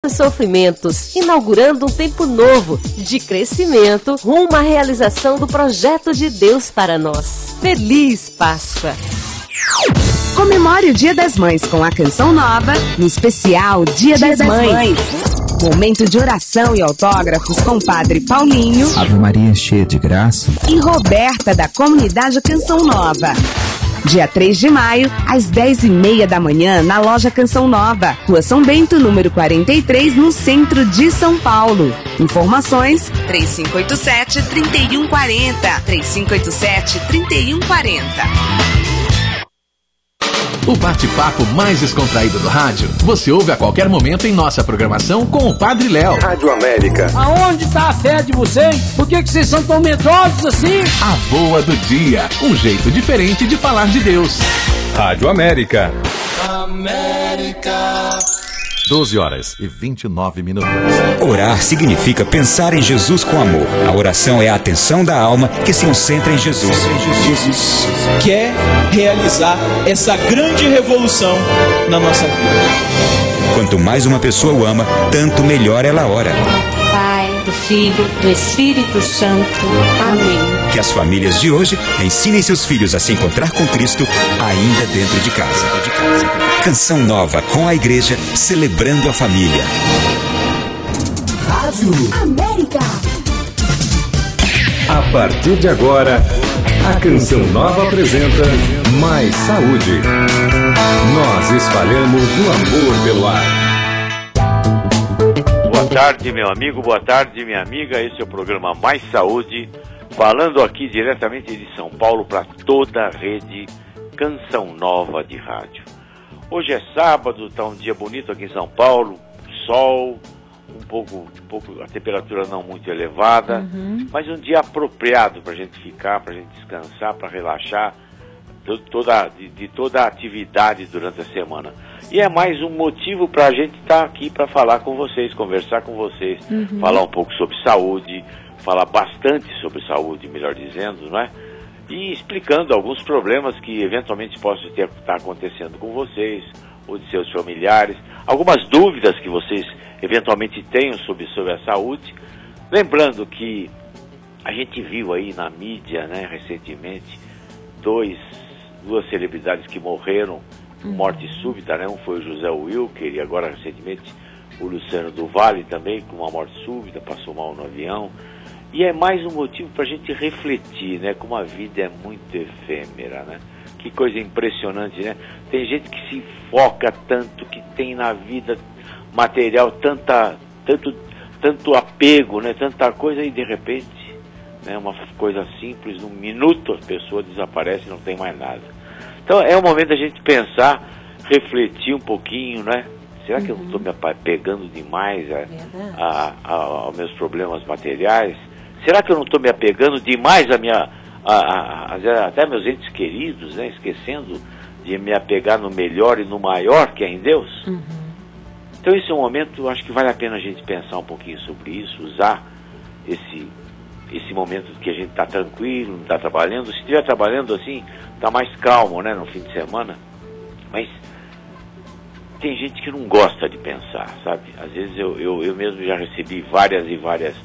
os sofrimentos, inaugurando um tempo novo de crescimento rumo à realização do projeto de Deus para nós. Feliz Páscoa! Comemore o Dia das Mães com a Canção Nova, no especial Dia das Mães. Momento de oração e autógrafos com Padre Paulinho, Ave Maria cheia de graça, e Roberta da comunidade Canção Nova. Dia 3 de maio, às 10h30 da manhã, na loja Canção Nova, Rua São Bento, número 43, no centro de São Paulo. Informações 3587-3140, 3587-3140. O bate-papo mais descontraído do rádio, você ouve a qualquer momento em nossa programação com o Padre Léo. Rádio América. Aonde está a fé de vocês? Por que vocês são tão medrosos assim? A boa do dia, um jeito diferente de falar de Deus. Rádio América. América. 12h29. Orar significa pensar em Jesus com amor. A oração é a atenção da alma que se concentra em Jesus. Jesus quer realizar essa grande revolução na nossa vida. Quanto mais uma pessoa o ama, tanto melhor ela ora. Pai, do Filho, do Espírito Santo. Amém. Que as famílias de hoje ensinem seus filhos a se encontrar com Cristo ainda dentro de casa. Canção Nova com a igreja, celebrando a família. Rádio América. A partir de agora, a Canção Nova apresenta Mais Saúde. Nós espalhamos o amor pelo ar. Boa tarde, meu amigo, boa tarde, minha amiga. Esse é o programa Mais Saúde, falando aqui diretamente de São Paulo para toda a rede Canção Nova de rádio. Hoje é sábado, está um dia bonito aqui em São Paulo, sol, um pouco a temperatura não muito elevada, mas um dia apropriado para a gente ficar, para a gente descansar, para relaxar de toda a atividade durante a semana. E é mais um motivo para a gente estar aqui para falar com vocês, conversar com vocês, falar um pouco sobre saúde, falar bastante sobre saúde, melhor dizendo, não é? E explicando alguns problemas que eventualmente possam estar acontecendo com vocês ou de seus familiares, algumas dúvidas que vocês eventualmente tenham sobre a saúde. Lembrando que a gente viu aí na mídia, né, recentemente, duas celebridades que morreram, morte súbita, né? Um foi o José Wilker e agora recentemente o Luciano do Vale também, com uma morte súbita, passou mal no avião. E é mais um motivo para a gente refletir, né? Como a vida é muito efêmera, né? Que coisa impressionante, né? Tem gente que se foca tanto, que tem na vida material tanto apego, né? Tanta coisa e de repente, né? Uma coisa simples, num minuto a pessoa desaparece e não tem mais nada. Então é o momento da gente pensar, refletir um pouquinho, né? Será que eu não estou me apegando demais aos meus problemas materiais? Será que eu não estou me apegando demais até meus entes queridos, né? Esquecendo de me apegar no melhor e no maior que é em Deus? Então esse é um momento, acho que vale a pena a gente pensar um pouquinho sobre isso, usar esse momento que a gente está tranquilo, não está trabalhando. Se estiver trabalhando assim, está mais calmo, né, no fim de semana. Mas tem gente que não gosta de pensar, sabe? Às vezes eu mesmo já recebi várias e várias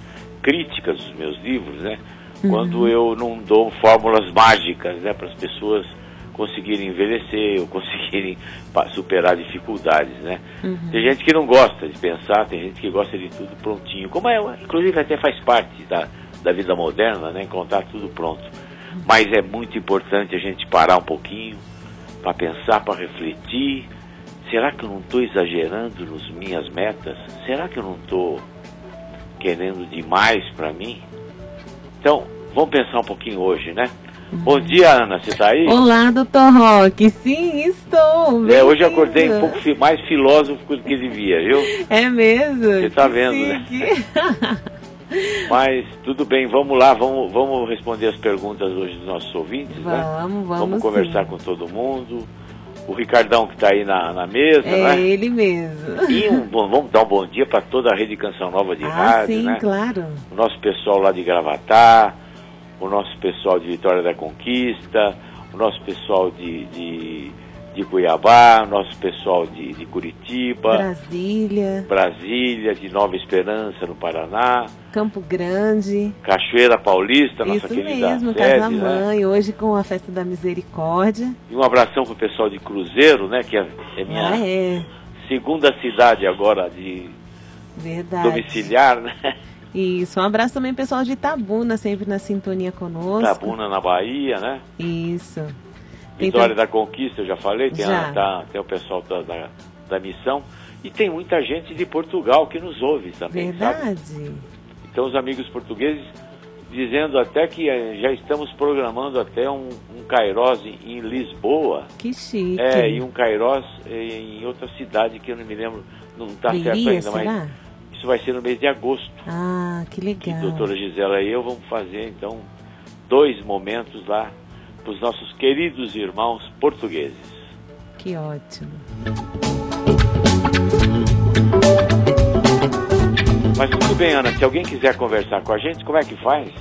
críticas dos meus livros, né? Quando eu não dou fórmulas mágicas, né, para as pessoas conseguirem envelhecer ou conseguirem superar dificuldades, né? Tem gente que não gosta de pensar, tem gente que gosta de tudo prontinho, como inclusive até faz parte da vida moderna, né? Encontrar tudo pronto. Mas é muito importante a gente parar um pouquinho para pensar, para refletir. Será que eu não estou exagerando nas minhas metas? Será que eu não estou querendo demais para mim? Então, vamos pensar um pouquinho hoje, né? Bom dia, Ana, você está aí? Olá, doutor Roque. Sim, estou. Hoje eu acordei um pouco mais filósofo do que devia, viu? É mesmo? Você está vendo, né? Mas tudo bem, vamos lá, vamos responder as perguntas hoje dos nossos ouvintes, né? Vamos conversar com todo mundo. O Ricardão que está aí na mesa, né? É ele mesmo. E vamos dar um bom dia para toda a rede Canção Nova de rádio, sim, né? Claro. O nosso pessoal lá de Gravatá, o nosso pessoal de Vitória da Conquista, o nosso pessoal de de Cuiabá, nosso pessoal de Curitiba, Brasília, de Nova Esperança, no Paraná, Campo Grande, Cachoeira Paulista, nossa isso querida mesmo, sede, Casa-Mãe, né? hoje com a Festa da Misericórdia. E um abração pro pessoal de Cruzeiro, né, que é minha segunda cidade agora de domiciliar, né? Isso, um abraço também pessoal de Itabuna, sempre na sintonia conosco. Itabuna, na Bahia, né? Isso. Vitória da Conquista, eu já falei, tem o pessoal da missão. E tem muita gente de Portugal que nos ouve também, verdade. Sabe? Então os amigos portugueses dizendo até que já estamos programando até um Kairos em Lisboa. Que chique. E um Kairos em outra cidade que eu não me lembro, não está certo ainda, será? mas isso vai ser no mês de agosto. Ah, que legal. Que a doutora Gisela e eu vamos fazer, então, 2 momentos lá para os nossos queridos irmãos portugueses. Que ótimo. Mas tudo bem, Ana, se alguém quiser conversar com a gente, como é que faz?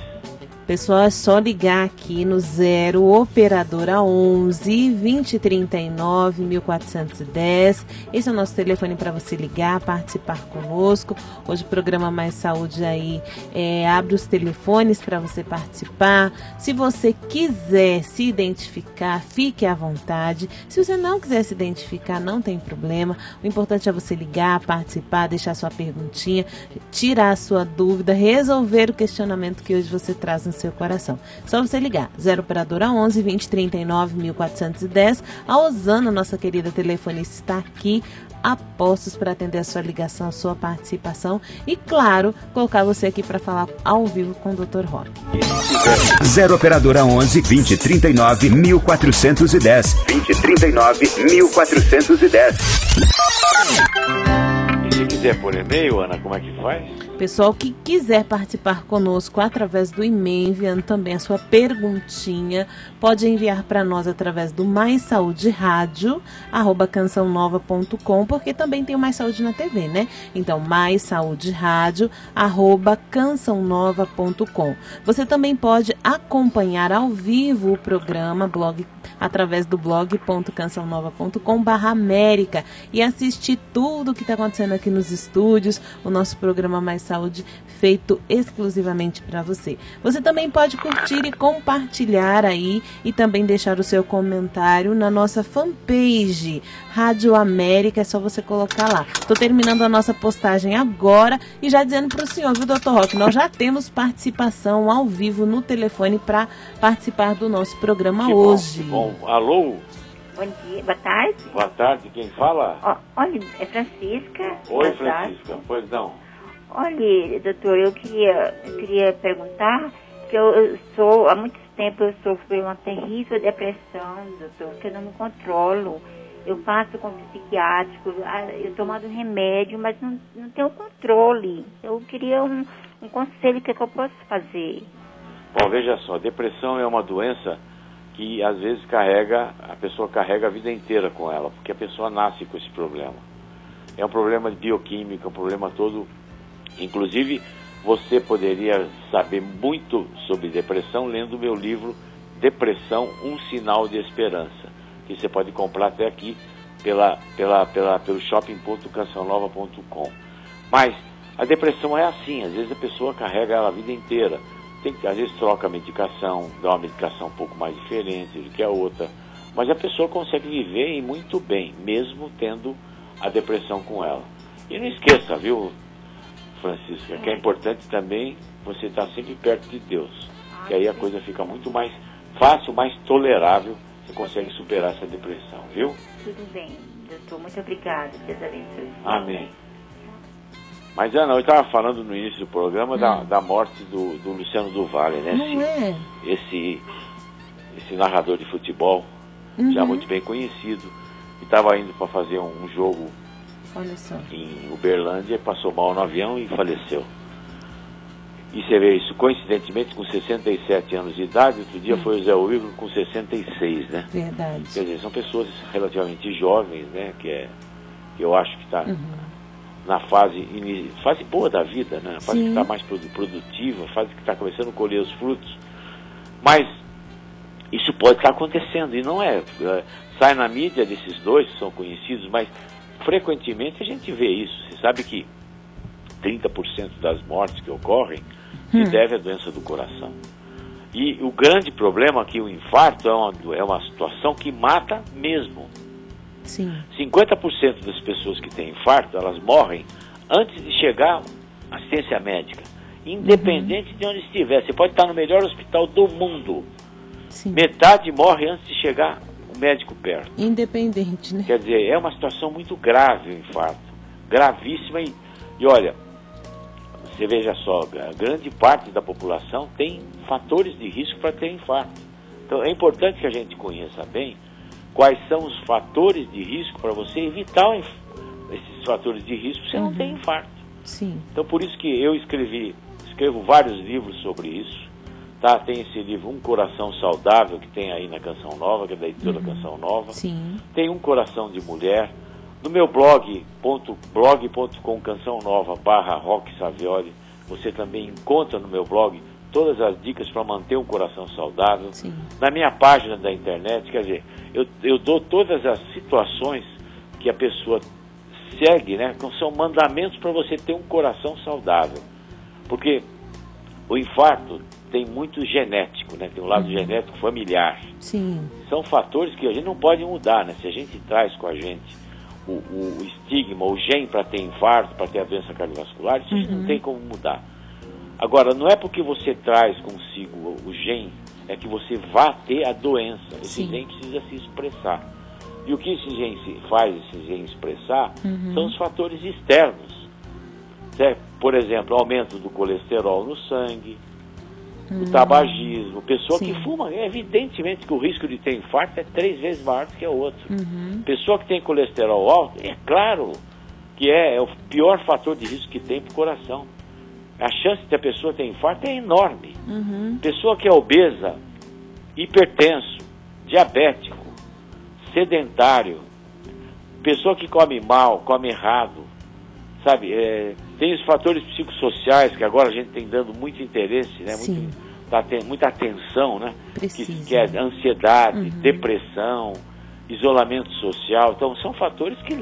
Pessoal, é só ligar aqui no 0 operadora 11 2039 1410. Esse é o nosso telefone para você ligar, participar conosco. Hoje o programa Mais Saúde aí abre os telefones para você participar. Se você quiser se identificar, fique à vontade. Se você não quiser se identificar, não tem problema. O importante é você ligar, participar, deixar sua perguntinha, tirar a sua dúvida, resolver o questionamento que hoje você traz no seu coração. Só você ligar, 0 operadora 11 2039 1410. A Osana, nossa querida telefonista, está aqui a postos para atender a sua ligação, a sua participação e, claro, colocar você aqui para falar ao vivo com o Dr. Roque. 0 operadora 11 2039 1410. 2039 1410. E se quiser por e-mail, Ana, como é que faz? Pessoal que quiser participar conosco através do e-mail, enviando também a sua perguntinha, pode enviar para nós através do maissauderadio@cançãonova.com, porque também tem o Mais Saúde na TV, né? Então, maissauderadio@cançãonova.com. Você também pode acompanhar ao vivo o programa através do blog.cançãonova.com/América e assistir tudo o que está acontecendo aqui nos estúdios, o nosso programa Mais Saúde feito exclusivamente para você. Você também pode curtir e compartilhar aí e também deixar o seu comentário na nossa fanpage Rádio América, é só você colocar lá. Estou terminando a nossa postagem agora e já dizendo para o senhor, viu, Dr. Roque, nós já temos participação ao vivo no telefone para participar do nosso programa hoje. Bom. Alô? Bom dia, boa tarde. Boa tarde, quem fala? Olha, é Francisca. Oi, Francisca, pois não. Olha, doutor, eu queria perguntar, que eu sou, há muito tempo eu sofro de uma terrível depressão, doutor, que eu não me controlo. Eu passo com psiquiátrico, eu tomando remédio, mas não tenho controle. Eu queria um conselho, o que eu posso fazer? Bom, veja só, depressão é uma doença que às vezes a pessoa carrega a vida inteira com ela, porque a pessoa nasce com esse problema. É um problema de bioquímica, um problema todo. Inclusive, você poderia saber muito sobre depressão lendo o meu livro Depressão, um Sinal de Esperança, que você pode comprar até aqui pelo shopping.cançãonova.com. Mas a depressão é assim, às vezes a pessoa carrega ela a vida inteira. Às vezes troca a medicação, dá uma medicação um pouco mais diferente do que a outra, mas a pessoa consegue viver muito bem, mesmo tendo a depressão com ela. E não esqueça, viu, Francisca, que é importante também você estar sempre perto de Deus, que aí a coisa fica muito mais fácil, mais tolerável, você consegue superar essa depressão, viu? Tudo bem, doutor, muito obrigada, Deus abençoe. Amém. Mas, Ana, eu estava falando no início do programa da morte do Luciano do Vale, né? Esse narrador de futebol, já muito bem conhecido, que estava indo para fazer um jogo em Uberlândia, passou mal no avião e faleceu. E você vê isso, coincidentemente, com 67 anos de idade, outro dia foi o Zé Wilson com 66, né? Verdade. Quer dizer, são pessoas relativamente jovens, né? Que eu acho que está na fase boa da vida, né? Fase que está mais produtiva, fase que está começando a colher os frutos. Mas isso pode estar acontecendo, e não é. sai na mídia desses dois, que são conhecidos, mas frequentemente a gente vê isso. Você sabe que 30% das mortes que ocorrem se deve à doença do coração. E o grande problema é que o infarto é uma situação que mata mesmo. Sim. 50% das pessoas que têm infarto, elas morrem antes de chegar à assistência médica. Independente de onde estiver. Você pode estar no melhor hospital do mundo. Sim. Metade morre antes de chegar o médico perto. Independente, né? Quer dizer, é uma situação muito grave o infarto. Gravíssima. E olha, você veja só, a grande parte da população tem fatores de risco para ter infarto. Então é importante que a gente conheça bem quais são os fatores de risco para você evitar esses fatores de risco, você não tem infarto. Sim. Então por isso que eu escrevo vários livros sobre isso. Tá? Tem esse livro Um Coração Saudável, que tem aí na Canção Nova, que é da editora Canção Nova. Sim. Tem Um Coração de Mulher. No meu blog.com cançãonova.Roque Savioli, você também encontra no meu blog todas as dicas para manter um coração saudável. Sim. Na minha página da internet, quer dizer, eu dou todas as situações que a pessoa segue, né? São mandamentos para você ter um coração saudável. Porque o infarto tem muito genético, né? Tem um lado genético familiar. Sim. São fatores que a gente não pode mudar, né? Se a gente traz com a gente o estigma, o gene para ter infarto, para ter a doença cardiovascular, isso a gente não tem como mudar. Agora, não é porque você traz consigo o gene, é que você vá ter a doença. Esse gene precisa se expressar. E o que esse gene faz, esse gene expressar, são os fatores externos. Certo? Por exemplo, aumento do colesterol no sangue, o tabagismo, pessoa que fuma, evidentemente que o risco de ter infarto é 3 vezes maior do que o outro. Pessoa que tem colesterol alto, é claro que é o pior fator de risco que tem para o coração. A chance de a pessoa ter infarto é enorme. Pessoa que é obesa, hipertenso, diabético, sedentário, pessoa que come mal, come errado, sabe, tem os fatores psicossociais que agora a gente tem dando muito interesse, né? Muita atenção, né? Que é ansiedade, depressão, isolamento social. Então são fatores que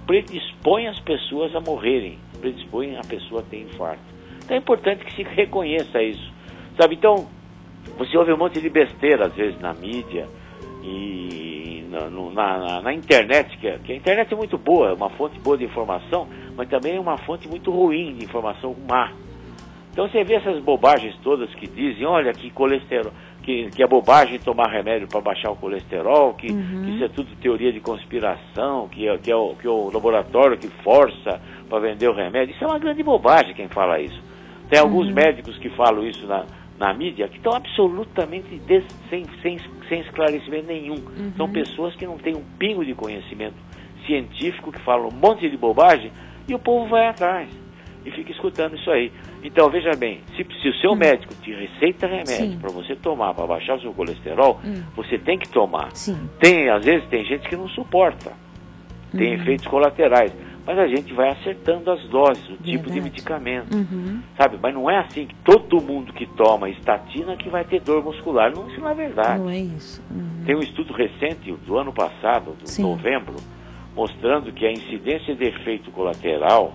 predispõem as pessoas a morrerem, predispõem a pessoa a ter infarto. Então é importante que se reconheça isso, sabe? Então você ouve um monte de besteira às vezes na mídia e na internet, que a internet é muito boa, é uma fonte boa de informação, mas também é uma fonte muito ruim de informação má. Então você vê essas bobagens todas que dizem, olha, que colesterol, que é bobagem tomar remédio para baixar o colesterol, que isso é tudo teoria de conspiração, que é o laboratório que força para vender o remédio. Isso é uma grande bobagem quem fala isso. Tem alguns médicos que falam isso na mídia, que estão absolutamente sem esclarecimento nenhum. São pessoas que não têm um pingo de conhecimento científico, que falam um monte de bobagem, e o povo vai atrás e fica escutando isso aí. Então, veja bem, se o seu médico te receita remédio para você tomar, para baixar o seu colesterol, você tem que tomar. Às vezes tem gente que não suporta, tem efeitos colaterais, mas a gente vai acertando as doses, o tipo de medicamento, sabe? Mas não é assim que todo mundo que toma estatina que vai ter dor muscular. Não, isso não é verdade. Não é isso. Tem um estudo recente do ano passado, de novembro, mostrando que a incidência de efeito colateral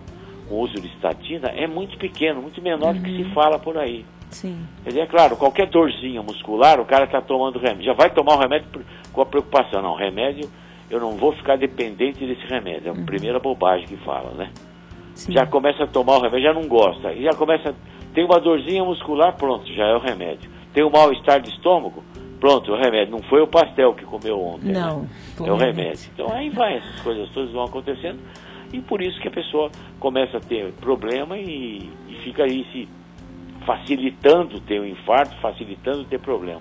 com o uso de estatina é muito pequeno, muito menor do que se fala por aí. Quer dizer, é claro, qualquer dorzinha muscular, o cara está tomando remédio, já vai tomar o remédio com a preocupação, não, remédio, eu não vou ficar dependente desse remédio, é a primeira bobagem que fala, né? Já começa a tomar o remédio, já não gosta, e já começa, tem uma dorzinha muscular, pronto, já é o remédio. Tem um mal-estar de estômago, pronto, é o remédio. Não foi o pastel que comeu ontem, não, né? É o remédio. Então aí vai, essas coisas todas vão acontecendo, e por isso que a pessoa começa a ter problema e fica aí se facilitando ter um infarto, facilitando ter problema.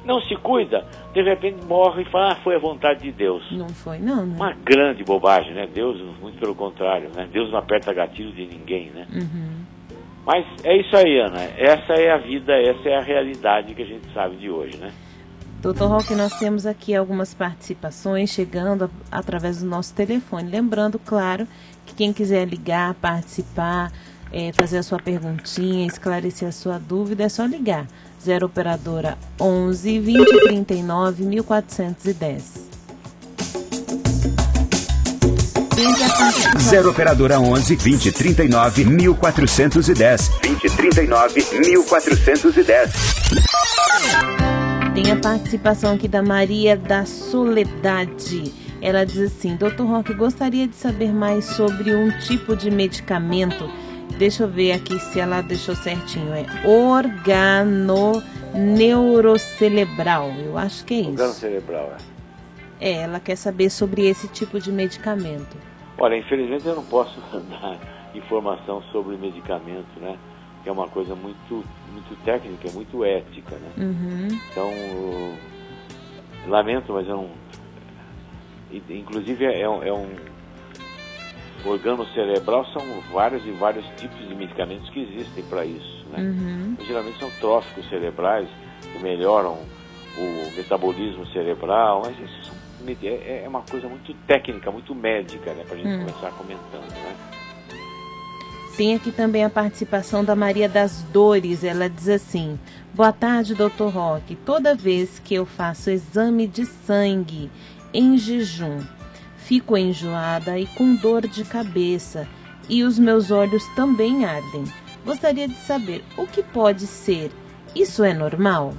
Não se cuida, de repente morre e fala, foi a vontade de Deus. Não foi, não, né? Uma grande bobagem, né? Deus, muito pelo contrário, né? Deus não aperta gatilho de ninguém, né? Mas é isso aí, Ana. Essa é a vida, essa é a realidade que a gente sabe de hoje, né? Doutor Roque, nós temos aqui algumas participações chegando através do nosso telefone. Lembrando, claro, que quem quiser ligar, participar, fazer a sua perguntinha, esclarecer a sua dúvida, é só ligar. 0 operadora 11 20 39 1410. 0 operadora 11 2039 1410. 2039 1410. Tem a participação aqui da Maria da Soledade. Ela diz assim: Dr. Roque, gostaria de saber mais sobre um tipo de medicamento. Deixa eu ver aqui se ela deixou certinho. É organoneurocerebral. Eu acho que é isso. Organocerebral, ela quer saber sobre esse tipo de medicamento. Olha, infelizmente eu não posso dar informação sobre medicamento, né? Que é uma coisa muito técnica, muito ética, né? Então, lamento, mas eu não... Inclusive, é um organocerebral, são vários tipos de medicamentos que existem para isso, né? Geralmente são tróficos cerebrais que melhoram o metabolismo cerebral, mas isso é uma coisa muito técnica, muito médica, né? Para a gente começar comentando, né? Tem aqui também a participação da Maria das Dores. Ela diz assim: boa tarde, Dr. Roque. Toda vez que eu faço exame de sangue em jejum, fico enjoada e com dor de cabeça, e os meus olhos também ardem. Gostaria de saber o que pode ser. Isso é normal?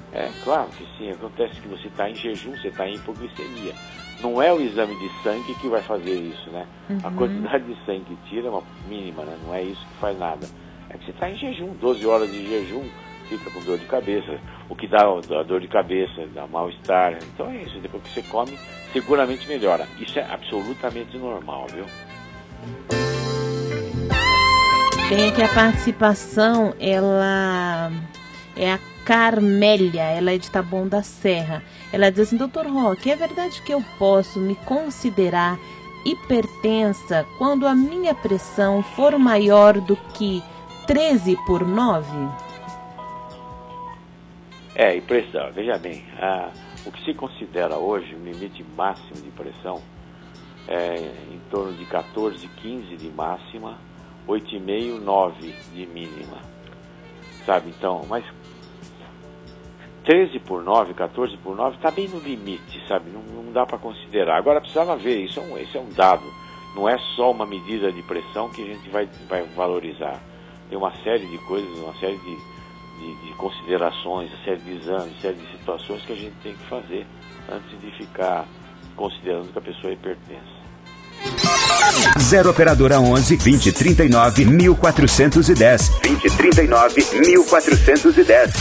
Claro que sim. Acontece que você está em jejum, você está em hipoglicemia. Não é o exame de sangue que vai fazer isso, né? A quantidade de sangue que tira é uma mínima, né? Não é isso que faz nada. É que você está em jejum, 12 horas de jejum, fica com dor de cabeça. O que dá dor de cabeça, dá mal-estar. Então é isso, depois que você come, seguramente melhora. Isso é absolutamente normal, viu? Tem aqui a participação, ela é a Carmélia, ela é de Taboão da Serra. Ela diz assim: Dr. Roque, é verdade que eu posso me considerar hipertensa quando a minha pressão for maior do que 13/9? Pressão, veja bem, o que se considera hoje o limite máximo de pressão é em torno de 14, 15 de máxima, 8,5, 9 de mínima, sabe? Então, mas 13/9, 14/9 está bem no limite, sabe? Não dá para considerar. Agora precisava ver, isso é um dado, não é só uma medida de pressão que a gente vai valorizar. Tem uma série de coisas, uma série de considerações, uma série de exames, uma série de situações que a gente tem que fazer antes de ficar considerando que a pessoa é hipertensa. 0 operadora 11 2039 1410. 2039 1410.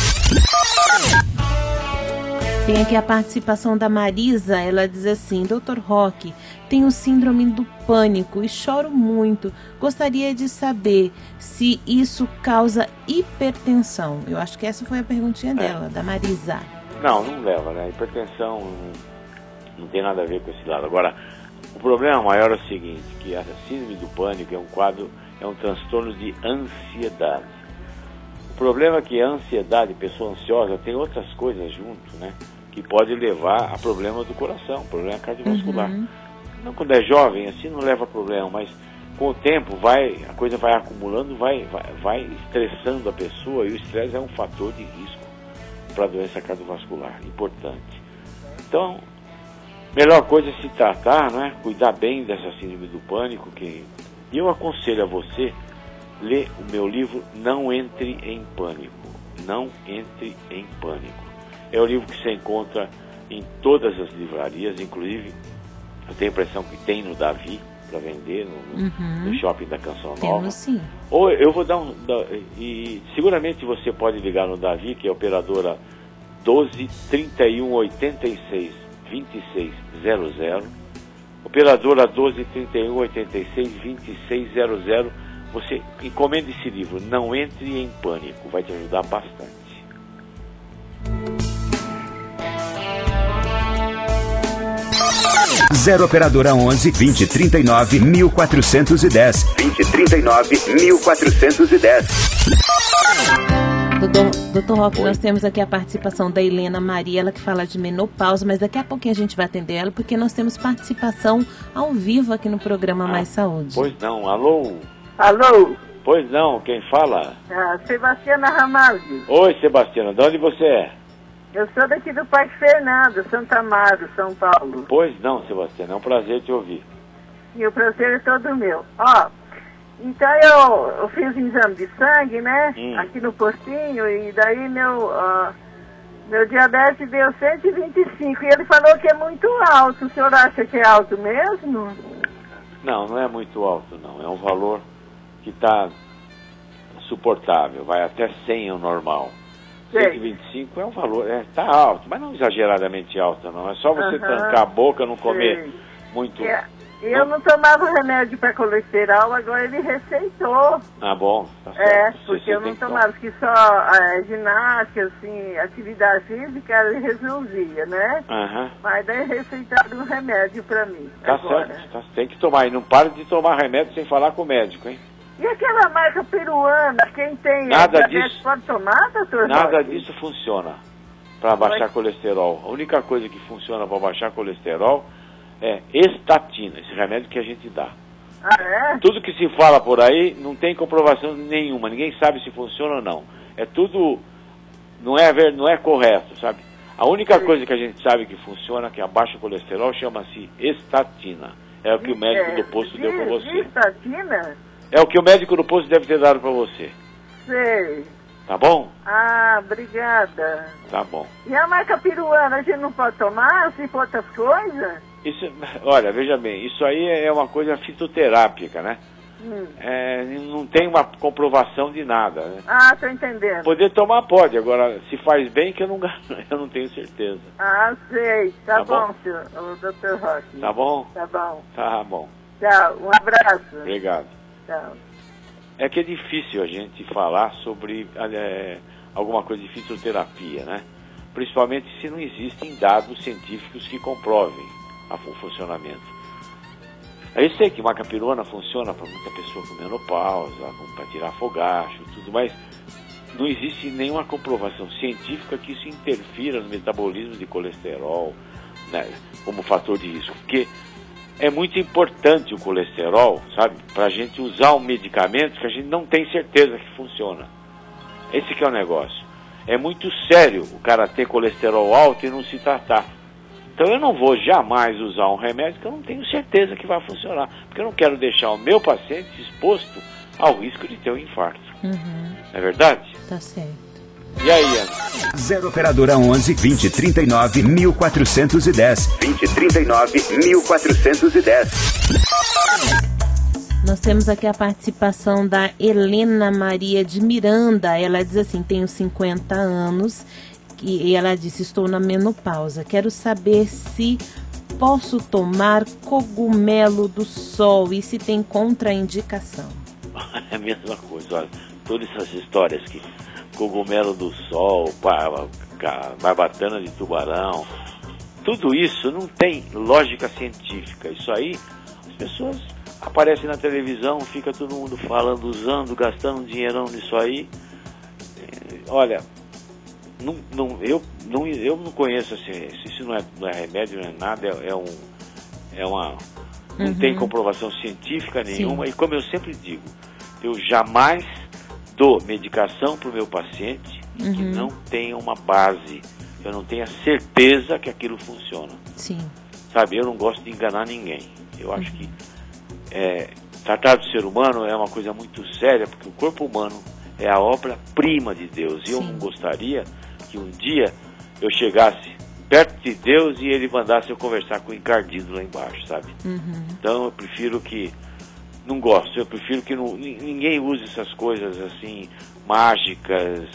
Tem aqui a participação da Marisa. Ela diz assim: Dr. Roque, tenho síndrome do pânico e choro muito. Gostaria de saber se isso causa hipertensão. Eu acho que essa foi a perguntinha dela, da Marisa. Não leva, né? Hipertensão não tem nada a ver com esse lado. Agora, o problema maior é o seguinte, que a síndrome do pânico é um transtorno de ansiedade. O problema é que a ansiedade, pessoa ansiosa, tem outras coisas junto, né? Que pode levar a problema do coração, problema cardiovascular. Não, quando é jovem, assim não leva a problema, mas com o tempo a coisa vai acumulando, vai estressando a pessoa, e o estresse é um fator de risco para a doença cardiovascular, importante. Então, melhor coisa é se tratar, né? Cuidar bem dessa síndrome do pânico, e eu aconselho a você ler o meu livro Não Entre em Pânico. Não Entre em Pânico. É o livro que você encontra em todas as livrarias, inclusive eu tenho a impressão que tem no Davi para vender no shopping da Canção Nova. Temos, sim. Ou eu vou dar e seguramente você pode ligar no Davi, que é a operadora 12 31 86 2600, operadora 12 31 86 2600. Você encomenda esse livro, Não Entre em Pânico, vai te ajudar bastante. Zero operadora 11 2039 1410. 2039 1410. Doutor Roque, nós temos aqui a participação da Helena Maria, ela que fala de menopausa, mas daqui a pouquinho a gente vai atender ela, porque nós temos participação ao vivo aqui no programa Mais Saúde. Pois não, alô? Alô? Pois não, quem fala? Sebastiana Ramaldi. Oi, Sebastiana, de onde você é? Eu sou daqui do Parque Fernando, Santa Amaro, São Paulo. Pois não, Sebastiana, é um prazer te ouvir. E o prazer é todo meu. Então eu fiz um exame de sangue, né? Aqui no postinho, e daí meu diabetes deu 125. E ele falou que é muito alto. O senhor acha que é alto mesmo? Não é muito alto, não. É um valor que está suportável. Vai até 100 é o normal. 125 é um valor, tá alto, mas não exageradamente alto, não. É só você trancar a boca, não comer muito. Eu não tomava remédio para colesterol, agora ele receitou. Ah, bom. Tá certo. Porque eu não tomava, porque só ginástica, assim, atividade física, ele resolvia, né? Mas daí receitaram um remédio para mim. Tá certo, tem que tomar. E não para de tomar remédio sem falar com o médico, hein? E aquela marca peruana, quem tem nada disso pode tomar, doutor? Nada disso funciona para baixar colesterol. A única coisa que funciona para baixar colesterol é estatina, esse remédio que a gente dá. Tudo que se fala por aí não tem comprovação nenhuma, ninguém sabe se funciona ou não. É tudo, não é correto, sabe? A única coisa que a gente sabe que funciona, que abaixa o colesterol, chama-se estatina. É o que o médico do posto deu para você. Estatina? É o que o médico do posto deve ter dado para você. Sei. Tá bom? Obrigada. Tá bom. E a marca peruana, a gente não pode tomar, se for outras coisas? Isso, olha, veja bem, isso aí é uma coisa fitoterápica, né? Não tem uma comprovação de nada, né? Tô entendendo. Poder tomar pode, agora se faz bem que eu não tenho certeza. Sei. Tá bom, senhor, o Dr. Roque. Tá bom? Tá bom. Tá bom. Tchau, um abraço. Obrigado. Tchau. É que é difícil a gente falar sobre alguma coisa de fitoterapia, né? Principalmente se não existem dados científicos que comprovem o funcionamento. Eu sei que maca peruana funciona para muita pessoa com menopausa, para tirar fogacho, tudo, mas não existe nenhuma comprovação científica que isso interfira no metabolismo de colesterol, né, como fator de risco, porque é muito importante o colesterol, sabe, para a gente usar um medicamento que a gente não tem certeza que funciona. Esse que é o negócio. É muito sério o cara ter colesterol alto e não se tratar. Então eu não vou jamais usar um remédio que eu não tenho certeza que vai funcionar, porque eu não quero deixar o meu paciente exposto ao risco de ter um infarto. Não é verdade? Tá certo. E aí, Ana? 0 operadora 11 2039 1410. 2039 1410. Nós temos aqui a participação da Helena Maria de Miranda. Ela diz assim: tenho 50 anos e ela disse: estou na menopausa. Quero saber se posso tomar cogumelo do sol e se tem contraindicação. É a mesma coisa, olha, todas essas histórias que cogumelo do sol, barbatana de tubarão, tudo isso não tem lógica científica. Isso aí, as pessoas aparecem na televisão, fica todo mundo falando, usando, gastando um dinheirão nisso aí. Olha, eu não conheço assim, isso não é remédio, não é nada, não tem comprovação científica nenhuma. Sim. E como eu sempre digo, eu jamais dou medicação para o meu paciente que não tenha uma base, que eu não tenha certeza que aquilo funciona. Sim. Sabe, eu não gosto de enganar ninguém. Eu acho que tratar do ser humano é uma coisa muito séria, porque o corpo humano é a obra-prima de Deus. E eu não gostaria que um dia eu chegasse perto de Deus e ele mandasse eu conversar com o encardido lá embaixo, sabe? Então eu prefiro que... Não gosto, eu prefiro que ninguém use essas coisas assim, mágicas,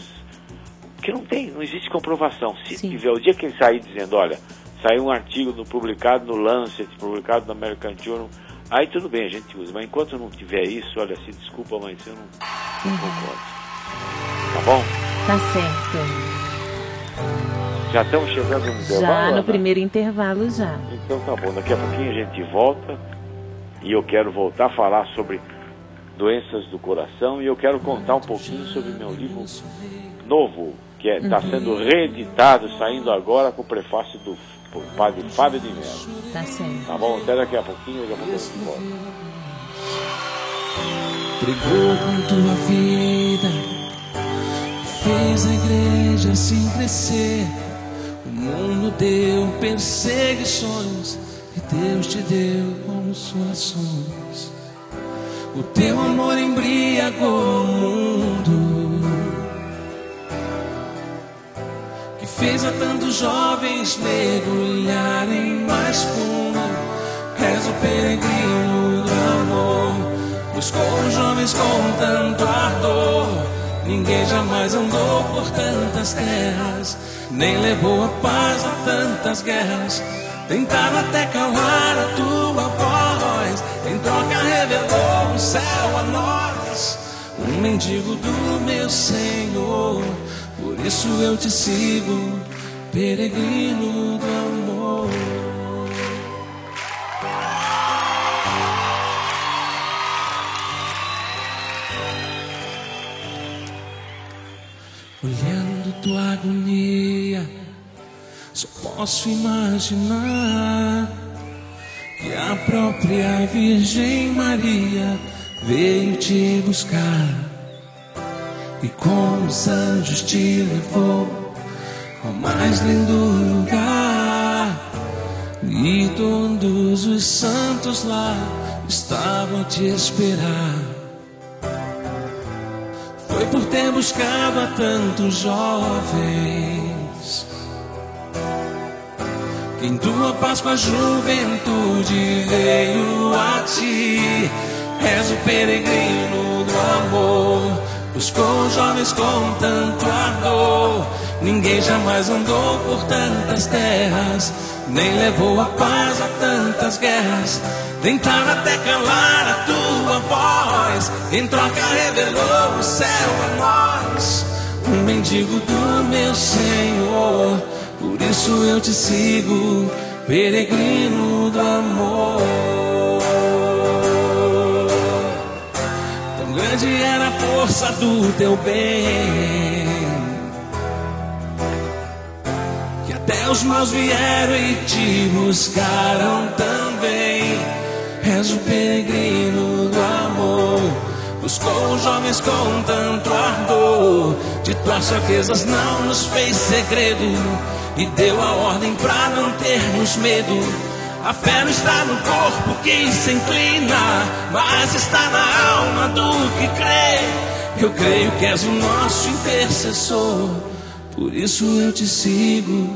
que não existe comprovação. Se tiver, o dia que ele sair dizendo, olha, saiu um artigo publicado no Lancet, publicado no American Journal, aí tudo bem, a gente usa. Mas enquanto não tiver isso, olha, se desculpa, mas eu não concordo. Tá bom? Tá certo. Já estamos chegando no intervalo? Já, no primeiro intervalo já. Então tá bom, daqui a pouquinho a gente volta. E eu quero voltar a falar sobre doenças do coração e eu quero contar um pouquinho sobre meu livro novo, que está sendo reeditado, saindo agora com o prefácio do padre Fábio de Mello. Tá certo. Tá bom? Até daqui a pouquinho eu já vou de volta. Pregou com tua vida, fez a igreja assim crescer. O mundo deu perseguições e Deus te deu como consolações. O teu amor embriagou o mundo, que fez a tantos jovens mergulharem mais fundo. És o peregrino do amor, buscou os jovens com tanto ardor. Ninguém jamais andou por tantas terras, nem levou a paz a tantas guerras. Tentaram até calar a tua voz, em troca revelou o céu a nós. Um mendigo do meu Senhor, por isso eu te sigo, peregrino do amor. Olhando tua agonia, só posso imaginar que a própria Virgem Maria veio te buscar e com os anjos te levou ao mais lindo lugar. E todos os santos lá estavam a te esperar. Foi por ter buscado a tantos jovens que em tua Páscoa a juventude veio a ti. És o peregrino do amor, buscou jovens com tanto ardor. Ninguém jamais andou por tantas terras, nem levou a paz a tantas guerras. Tentaram até calar a tua voz, em troca revelou o céu a nós. Um mendigo do meu Senhor, por isso eu te sigo, peregrino do amor. Tão grande era a força do teu bem, que até os maus vieram e te buscaram também. És o peregrino do amor, buscou os jovens com tanto ardor. De tuas fraquezas não nos fez segredo e deu a ordem pra não termos medo. A fé não está no corpo que se inclina, mas está na alma do que crê. Eu creio que és o nosso intercessor, por isso eu te sigo,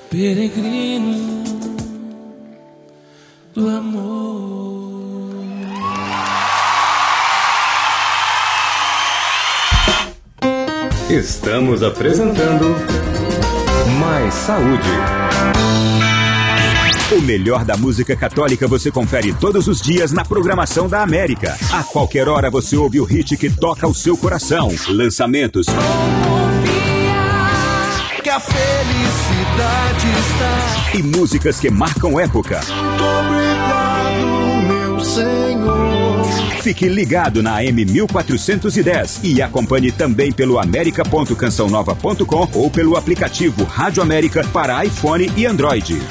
peregrino do amor. Estamos apresentando Mais Saúde. O melhor da música católica você confere todos os dias na programação da América. A qualquer hora você ouve o hit que toca o seu coração. Lançamentos. Que a felicidade está. E músicas que marcam época. Muito obrigado, meu Senhor. Fique ligado na AM 1410 e acompanhe também pelo america.cançãonova.com ou pelo aplicativo Rádio América para iPhone e Android.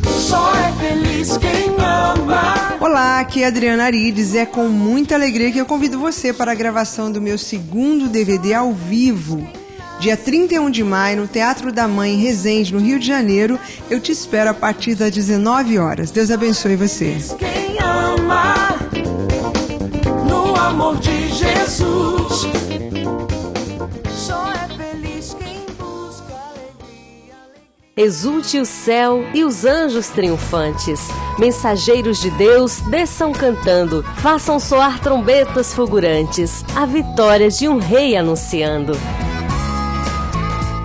Só é feliz quem ama. Olá, aqui é Adriana Arides e é com muita alegria que eu convido você para a gravação do meu segundo DVD ao vivo. Dia 31 de maio, no Teatro da Mãe, em Resende, no Rio de Janeiro. Eu te espero a partir das 19 horas. Deus abençoe você. Quem ama no amor de Jesus. Só é feliz quem busca alegria. Exulte o céu e os anjos triunfantes. Mensageiros de Deus, desçam cantando. Façam soar trombetas fulgurantes. A vitória de um rei anunciando.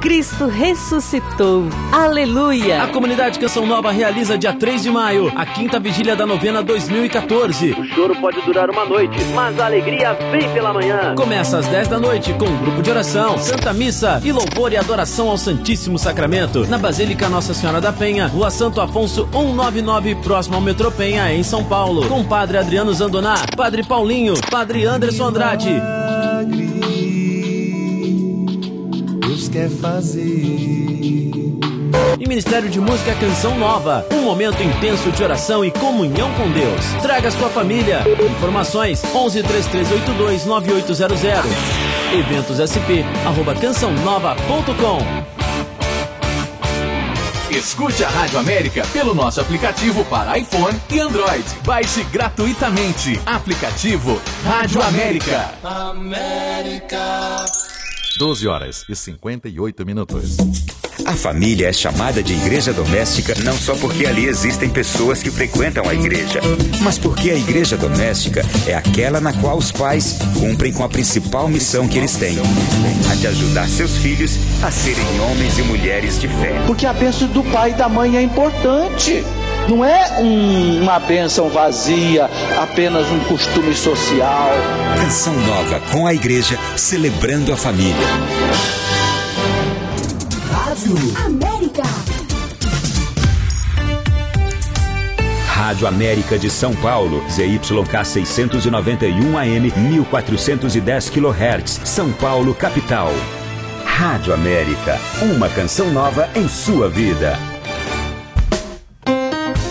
Cristo ressuscitou. Aleluia! A comunidade Canção Nova realiza dia 3 de maio, a 5ª vigília da novena 2014. O choro pode durar uma noite, mas a alegria vem pela manhã. Começa às 10 da noite com um grupo de oração, Santa Missa e louvor e adoração ao Santíssimo Sacramento. Na Basílica Nossa Senhora da Penha, Rua Santo Afonso 199, próximo ao Metrô Penha, em São Paulo. Com Padre Adriano Zandoná, Padre Paulinho, Padre Anderson Andrade. Quer fazer. E Ministério de Música Canção Nova, um momento intenso de oração e comunhão com Deus. Traga sua família. Informações 11-3382-9800. eventossp@cançãonova.com. Escute a Rádio América pelo nosso aplicativo para iPhone e Android. Baixe gratuitamente. Aplicativo Rádio América. 12h58. A família é chamada de igreja doméstica não só porque ali existem pessoas que frequentam a igreja, mas porque a igreja doméstica é aquela na qual os pais cumprem com a principal missão que eles têm, a de ajudar seus filhos a serem homens e mulheres de fé. Porque a bênção do pai e da mãe é importante. Não é uma bênção vazia, apenas um costume social. Canção Nova com a igreja, celebrando a família. Rádio América. Rádio América de São Paulo, ZYK 691 AM, 1410 kHz, São Paulo, capital. Rádio América, uma canção nova em sua vida.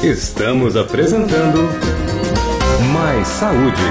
Estamos apresentando Mais Saúde.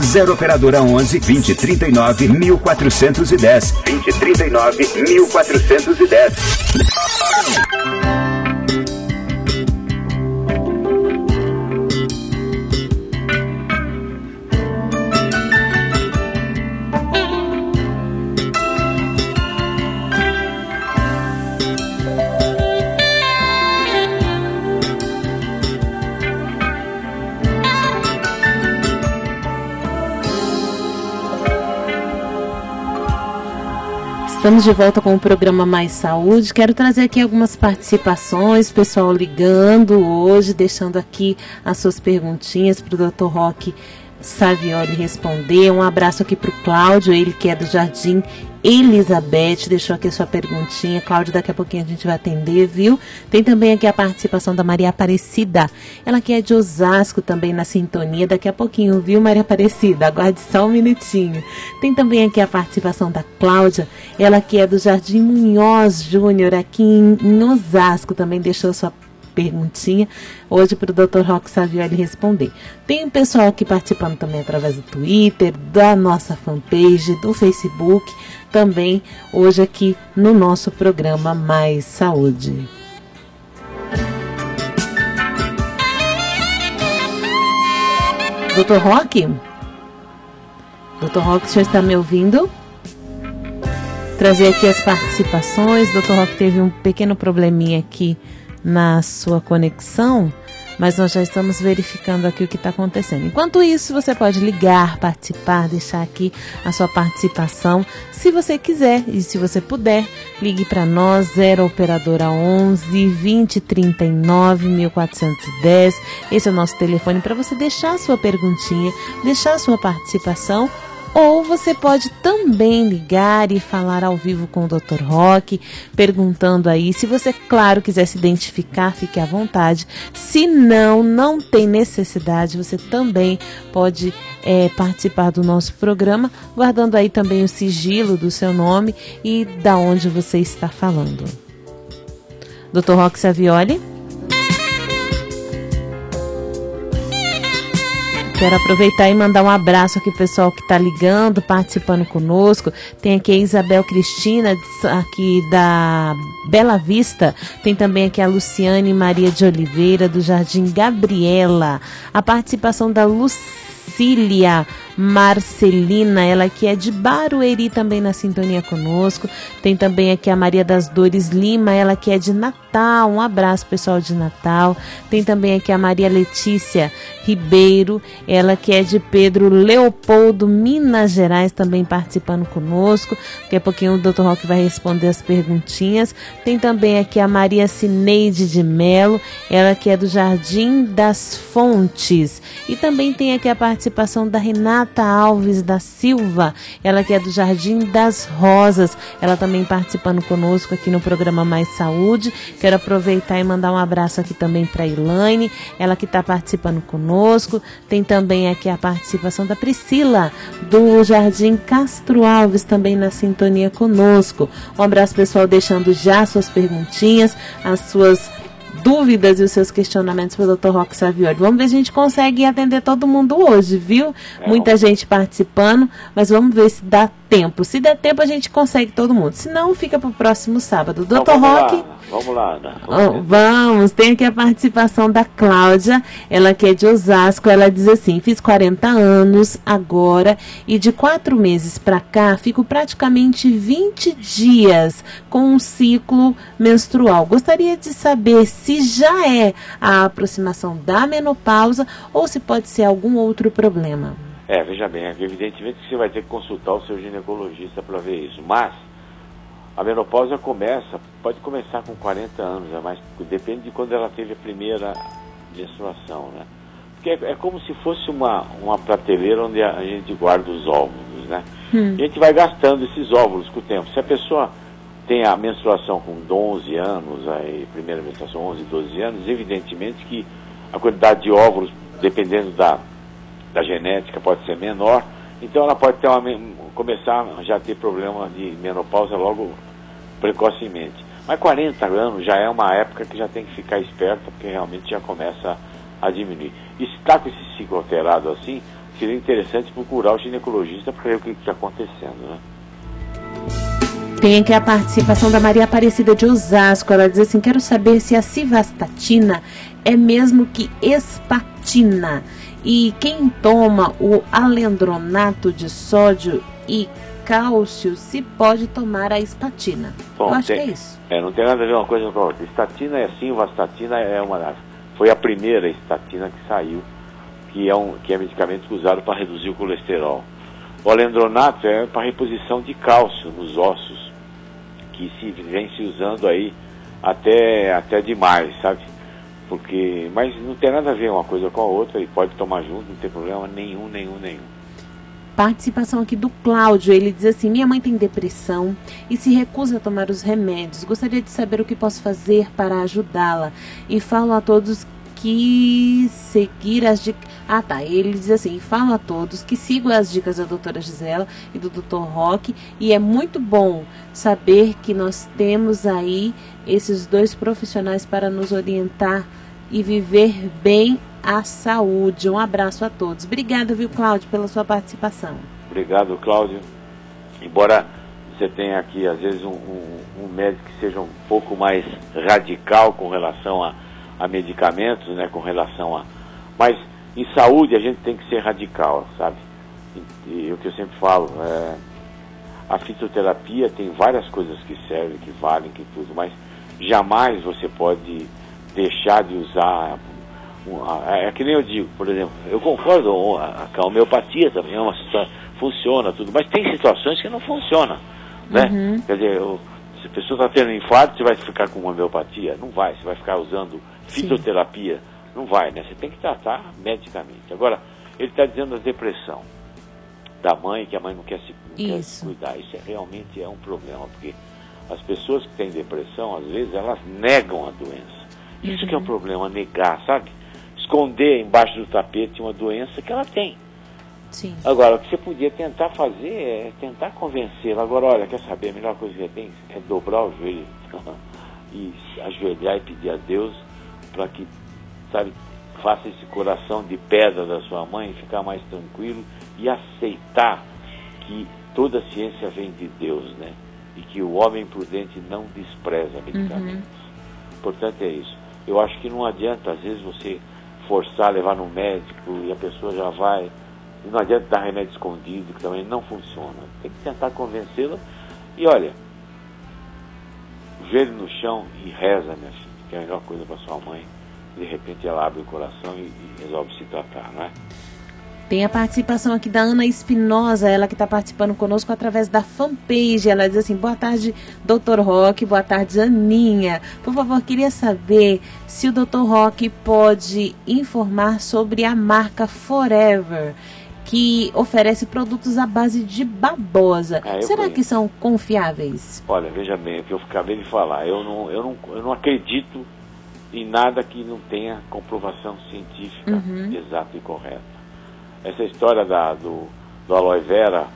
Zero operadora 11 2039 1410. 2039 1410. Estamos de volta com o programa Mais Saúde. Quero trazer aqui algumas participações, pessoal ligando hoje, deixando aqui as suas perguntinhas para o Dr. Roque Savioli responder. Um abraço aqui para o Cláudio, ele que é do Jardim Elizabeth, deixou aqui a sua perguntinha. Cláudio, daqui a pouquinho a gente vai atender, viu? Tem também aqui a participação da Maria Aparecida, ela que é de Osasco, também na sintonia, daqui a pouquinho, viu, Maria Aparecida? Aguarde só um minutinho. Tem também aqui a participação da Cláudia, ela que é do Jardim Munhoz Júnior, aqui em Osasco, também deixou sua perguntinha hoje para o Dr. Roque Savioli responder. Tem um pessoal aqui participando também através do Twitter, da nossa fanpage, do Facebook, também hoje aqui no nosso programa Mais Saúde. Dr. Roque? Dr. Roque, o senhor está me ouvindo? Trazer aqui as participações. Dr. Roque teve um pequeno probleminha aqui na sua conexão, mas nós já estamos verificando aqui o que está acontecendo. Enquanto isso, você pode ligar, participar, deixar aqui a sua participação, se você quiser e se você puder, ligue para nós, 0 operadora 11 2039 1410, esse é o nosso telefone para você deixar a sua perguntinha, deixar a sua participação. Ou você pode também ligar e falar ao vivo com o Dr. Roque, perguntando aí. Se você, claro, quiser se identificar, fique à vontade. Se não tem necessidade, você também pode participar do nosso programa, guardando aí também o sigilo do seu nome e da onde você está falando. Dr. Roque Savioli? Quero aproveitar e mandar um abraço aqui pro pessoal que está ligando, participando conosco. Tem aqui a Isabel Cristina, aqui da Bela Vista. Tem também aqui a Luciane Maria de Oliveira, do Jardim Gabriela. A participação da Lucília Marcelina, ela que é de Barueri, também na sintonia conosco. Tem também aqui a Maria das Dores Lima, ela que é de Natal. Um abraço, pessoal de Natal. Tem também aqui a Maria Letícia Ribeiro, ela que é de Pedro Leopoldo, Minas Gerais, também participando conosco. Daqui a pouquinho o Dr. Roque vai responder as perguntinhas. Tem também aqui a Maria Cineide de Melo, ela que é do Jardim das Fontes. E também tem aqui a participação da Renata Alves da Silva, ela que é do Jardim das Rosas, ela também participando conosco aqui no programa Mais Saúde. Quero aproveitar e mandar um abraço aqui também para a Elaine, ela que está participando conosco. Tem também aqui a participação da Priscila, do Jardim Castro Alves, também na sintonia conosco. Um abraço, pessoal, deixando já suas perguntinhas, as suas dúvidas e os seus questionamentos para o Dr. Roque Savioli. Vamos ver se a gente consegue atender todo mundo hoje, viu? Muita gente participando, mas vamos ver se dá tempo. Se der tempo, a gente consegue todo mundo. Se não, fica para o próximo sábado. Dr. Roque... Vamos lá, Ana. Vamos, tem aqui a participação da Cláudia, ela que é de Osasco. Ela diz assim: fiz 40 anos agora e de 4 meses para cá fico praticamente 20 dias com um ciclo menstrual. Gostaria de saber se já é a aproximação da menopausa ou se pode ser algum outro problema. Veja bem, evidentemente que você vai ter que consultar o seu ginecologista para ver isso, mas a menopausa pode começar com 40 anos, mas depende de quando ela teve a primeira menstruação, né? Porque é como se fosse uma prateleira onde a gente guarda os óvulos, né? E a gente vai gastando esses óvulos com o tempo. Se a pessoa tem a menstruação com 11 anos, a primeira menstruação 11, 12 anos, evidentemente que a quantidade de óvulos, dependendo da genética, pode ser menor, então ela pode começar a já ter problema de menopausa logo precocemente. Mas 40 anos já é uma época que já tem que ficar esperta, porque realmente já começa a diminuir. E se está com esse ciclo alterado assim, seria interessante procurar o ginecologista para ver o que está acontecendo, né? Tem aqui a participação da Maria Aparecida de Osasco. Ela diz assim: quero saber se a civastatina é mesmo que espatina. E quem toma o alendronato de sódio e cálcio, se pode tomar a espatina. Bom, eu acho que é isso. Não tem nada a ver uma coisa com a outra. Estatina civastatina foi a primeira estatina que saiu, que é medicamento usado para reduzir o colesterol. O alendronato é para reposição de cálcio nos ossos, que vem se usando aí até demais, sabe? Mas não tem nada a ver uma coisa com a outra, e pode tomar junto, não tem problema nenhum. Participação aqui do Cláudio, ele diz assim: minha mãe tem depressão e se recusa a tomar os remédios. Gostaria de saber o que posso fazer para ajudá-la. E falo a todos que seguir as dicas... ele diz assim: falo a todos que sigam as dicas da doutora Gisela e do Dr. Roque, e é muito bom saber que nós temos aí esses dois profissionais para nos orientar e viver bem a saúde. Um abraço a todos. Obrigada, viu, Cláudio, pela sua participação. Obrigado, Cláudio. Embora você tenha aqui, às vezes, um médico que seja um pouco mais radical com relação a medicamentos, né, com relação a... Mas em saúde a gente tem que ser radical, sabe? E o que eu sempre falo, a fitoterapia tem várias coisas que servem, que valem, que tudo, mas jamais você pode deixar de usar... É que nem eu digo, por exemplo, eu concordo com a homeopatia também, funciona tudo, mas tem situações que não funcionam, né? Quer dizer, se a pessoa está tendo infarto, você vai ficar com homeopatia? não vai, você vai ficar usando fitoterapia? Sim. Não vai, né? Você tem que tratar medicamente. Agora, ele está dizendo da depressão da mãe, que a mãe não quer se cuidar. Isso realmente é um problema, porque as pessoas que têm depressão, às vezes, elas negam a doença. Isso que é um problema, negar, sabe? Esconder embaixo do tapete uma doença que ela tem. Sim. Agora, o que você podia tentar fazer é tentar convencê-la. Agora, olha, quer saber, a melhor coisa que você tem é dobrar o joelho e ajoelhar e pedir a Deus para que, sabe, faça esse coração de pedra da sua mãe ficar mais tranquilo e aceitar que toda a ciência vem de Deus, né? E que o homem prudente não despreza medicamentos. Portanto, é isso. Eu acho que não adianta, às vezes, você forçar, levar no médico e a pessoa já vai E não adianta dar remédio escondido, que também não funciona. Tem que tentar convencê-la. E olha, joelho no chão e reza, minha filha, que é a melhor coisa para sua mãe. De repente ela abre o coração e resolve se tratar, não é? Tem a participação aqui da Ana Espinosa, ela que está participando conosco através da fanpage. Ela diz assim: boa tarde, Dr. Roque, boa tarde, Aninha. Por favor, queria saber se o Dr. Roque pode informar sobre a marca Forever, que oferece produtos à base de babosa. Será que são confiáveis? Olha, veja bem, o que eu acabei de falar, eu não acredito em nada que não tenha comprovação científica exata e correta. Essa história do aloe vera,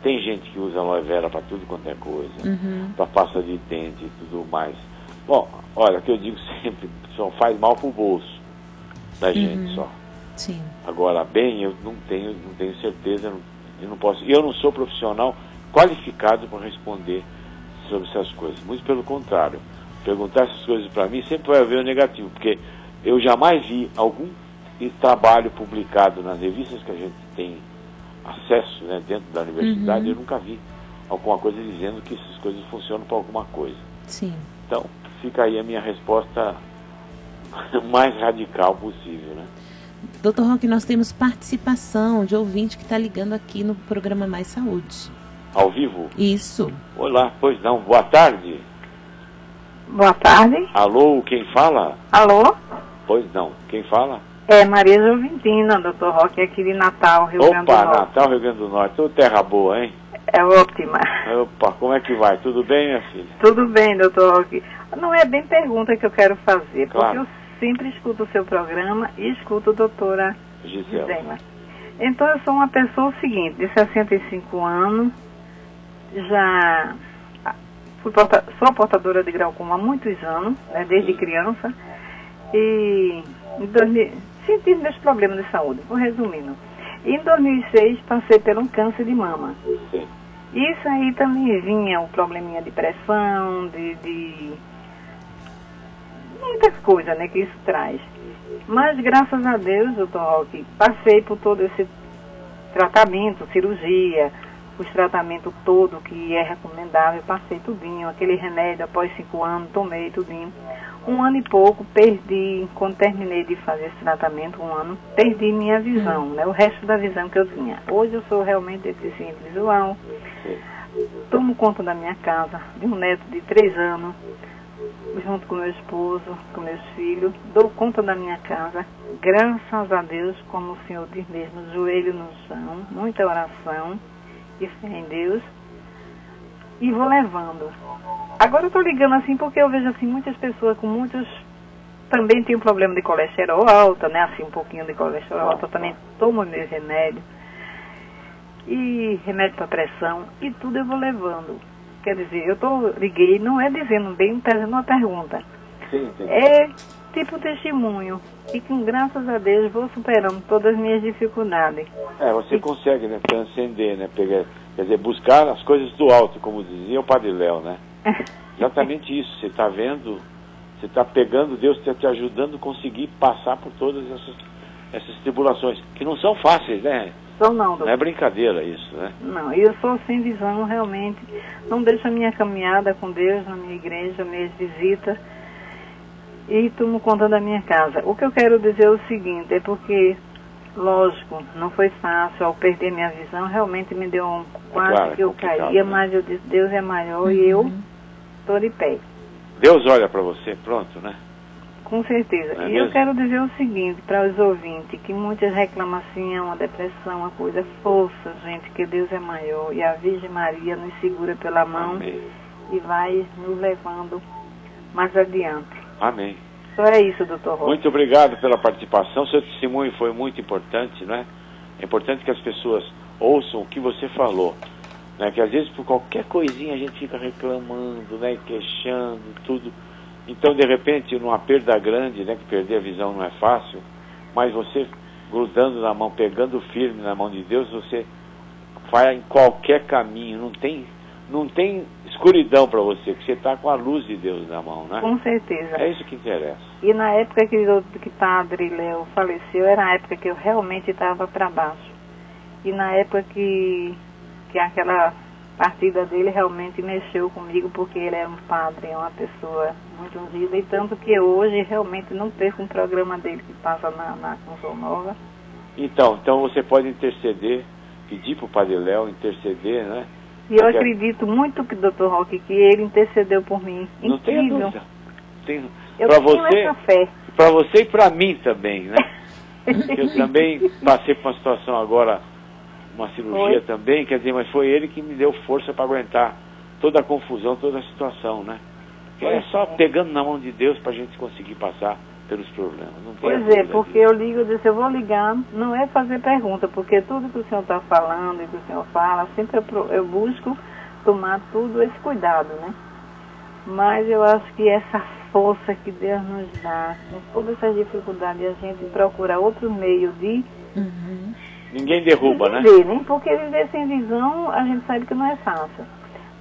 tem gente que usa aloe vera para tudo quanto é coisa, para pasta de dente e tudo mais. Bom, olha, o que eu digo sempre, só faz mal pro bolso da gente só. Sim. Agora, bem, eu não tenho certeza, eu não posso, eu não sou profissional qualificado para responder sobre essas coisas. Muito pelo contrário, perguntar essas coisas para mim sempre vai haver o negativo, porque eu jamais vi algum trabalho publicado nas revistas que a gente tem acesso, né, dentro da universidade, eu nunca vi alguma coisa dizendo que essas coisas funcionam para alguma coisa. Sim. Então, fica aí a minha resposta mais radical possível, né? Dr. Roque, nós temos participação de ouvinte que está ligando aqui no programa Mais Saúde. Ao vivo? Isso. Olá, pois não, boa tarde. Boa tarde. Alô, quem fala? Alô? Pois não, quem fala? É Maria Joventina, Dr. Roque, aqui de Natal, Rio Grande do Norte. Opa, Natal, Rio Grande do Norte. Ô, terra boa, hein? É ótima. Opa, como é que vai? Tudo bem, minha filha? Tudo bem, Dr. Roque. Não é bem pergunta que eu quero fazer, claro, porque eu sempre escuto o seu programa e escuto a doutora Gisela. Então, eu sou uma pessoa seguinte, de 65 anos, já sou portadora de glaucoma há muitos anos, né, desde criança, e senti meus problemas de saúde, vou resumindo. Em 2006 passei por um câncer de mama. Sim. Isso aí também vinha o probleminha de pressão, de muitas coisas, né, que isso traz. Mas graças a Deus, doutor Roque, passei por todo esse tratamento, cirurgia, os tratamentos todo que é recomendável, passei tudinho, aquele remédio após 5 anos, tomei tudinho. 1 ano e pouco, perdi, quando terminei de fazer esse tratamento, 1 ano, perdi minha visão, né, o resto da visão que eu tinha. Hoje eu sou realmente deficiente visual, tomo conta da minha casa, de um neto de 3 anos, junto com meu esposo, com meus filhos, dou conta da minha casa, graças a Deus, como o Senhor diz mesmo, joelho no chão, muita oração e fé em Deus, e vou levando. Agora eu estou ligando assim porque eu vejo assim muitas pessoas com muitos, também tem um problema de colesterol alta, né, assim um pouquinho de colesterol alta, eu também tomo meus remédios, e remédio para pressão, e tudo eu vou levando. Quer dizer, liguei, não é dizendo bem, fazendo uma pergunta. Sim. É tipo testemunho. E com graças a Deus vou superando todas as minhas dificuldades. Você consegue, né, transcender, né, quer dizer, buscar as coisas do alto, como dizia o Padre Léo, né? Exatamente isso, você está vendo, você está pegando, Deus está te ajudando a conseguir passar por todas essas tribulações, que não são fáceis, né? Não é brincadeira isso, né? Não, eu sou sem visão, realmente. Não deixo a minha caminhada com Deus na minha igreja, minhas visitas. E tomo conta da minha casa. O que eu quero dizer é o seguinte, é porque, lógico, não foi fácil. Ao perder minha visão, realmente me deu quase que eu caía, né? Mas eu disse, Deus é maior e eu estou de pé. Deus olha para você, pronto, né? Com certeza. E eu quero dizer o seguinte para os ouvintes, que muitas reclamam assim, uma depressão, uma coisa, força, gente, que Deus é maior e a Virgem Maria nos segura pela mão e vai nos levando mais adiante. Amém. Só é isso, doutor Roque. Muito obrigado pela participação, seu testemunho foi muito importante, né? É importante que as pessoas ouçam o que você falou, né? Que às vezes por qualquer coisinha a gente fica reclamando, né? Queixando, tudo. Então, de repente, numa perda grande, né, que perder a visão não é fácil, mas você grudando na mão, pegando firme na mão de Deus, você vai em qualquer caminho, não tem escuridão para você, que você está com a luz de Deus na mão, né? Com certeza. É isso que interessa. E na época que Padre Léo faleceu, era a época que eu realmente estava para baixo. que na época que aquela partida dele realmente mexeu comigo, porque ele é um padre, é uma pessoa muito ungida, e tanto que hoje realmente não perco um programa dele que passa na Canção Nova. Então você pode interceder, pedir para o Padre Léo interceder, né? E eu acredito muito que, Dr. Roque, que ele intercedeu por mim. Não tenha dúvida. Eu tenho essa fé. Para você e para mim também, né? Eu também passei por uma situação agora, uma cirurgia também, quer dizer, mas foi ele que me deu força para aguentar toda a confusão, toda a situação, né? Que é só pegando na mão de Deus para a gente conseguir passar pelos problemas. Não tem pois é, porque eu ligo, eu disse, eu vou ligar, não é fazer pergunta, porque tudo que o senhor está falando e que o senhor fala, sempre eu busco tomar tudo esse cuidado, né? Mas eu acho que essa força que Deus nos dá, com todas essas dificuldades, a gente procura outro meio de... Ninguém derruba, viver, né? Porque viver sem visão, a gente sabe que não é fácil.